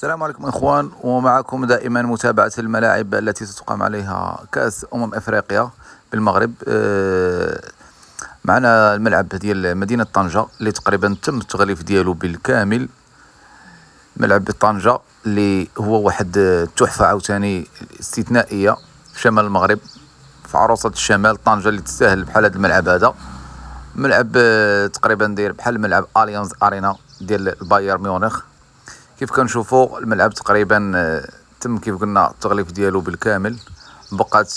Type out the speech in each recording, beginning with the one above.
السلام عليكم إخوان، ومعكم دائما متابعة الملاعب التي ستقام عليها كأس أفريقيا بالمغرب. معنا الملعب ديال مدينة طنجة اللي تقريبا تم التغليف ديالو بالكامل. ملعب طنجة اللي هو واحد التحفة عاوتاني استثنائية في شمال المغرب، في عروسة الشمال طنجة، اللي تستاهل بحال هذا الملعب. هذا ملعب تقريبا داير بحال ملعب اليانز ارينا ديال بايرن ميونخ. كيف كنشوفوا الملعب تقريبا تم كيف قلنا التغليف ديالو بالكامل، بقات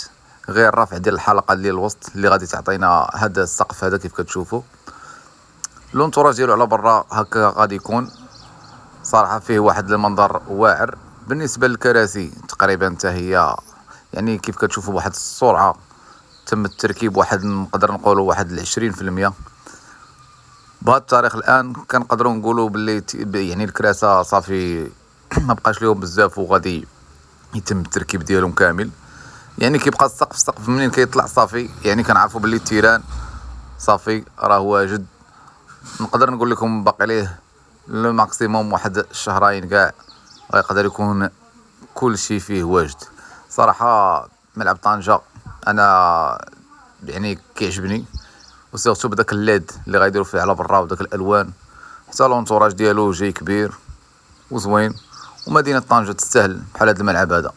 غير الرفع ديال الحلقه ديال الوسط اللي غادي تعطينا هذا السقف. هذا كيف كتشوفوا لونطوراج ديالو على برا هكا غادي يكون صراحه فيه واحد المنظر واعر. بالنسبه للكراسي تقريبا حتى هي يعني كيف كتشوفوا بواحد السرعه تم التركيب، واحد نقدر نقولوا واحد 20%. بهذا التاريخ الان كنقدروا نقولوا باللي يعني الكراسه صافي ما بقاش لهم بزاف وغادي يتم التركيب ديالهم كامل. يعني كيبقى السقف منين كيطلع صافي، يعني كنعرفوا باللي التيران صافي راه واجد. نقدر نقول لكم باقي ليه لو ماكسيموم واحد الشهرين كاع غيقدر يكون كل شيء فيه واجد. صراحه ملعب طنجة انا يعني كيعجبني، وسيرتو بداك الليد اللي غيديروا فيه على برا وداك الالوان، حتى لونطوراج ديالو جاي كبير وزوين. ومدينه طنجة تستاهل بحال هذا الملعب. هذا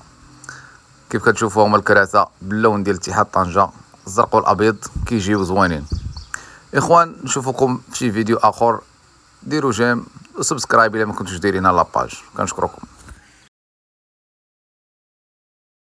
كيف كتشوفوا هما الكراسه باللون ديال اتحاد طنجة الزرق والابيض كيجيو زوينين. اخوان نشوفكم في شي فيديو اخر، ديروا جيم وسبسكرايب الا ما كنتوش دايرين لاباج. كنشكركم.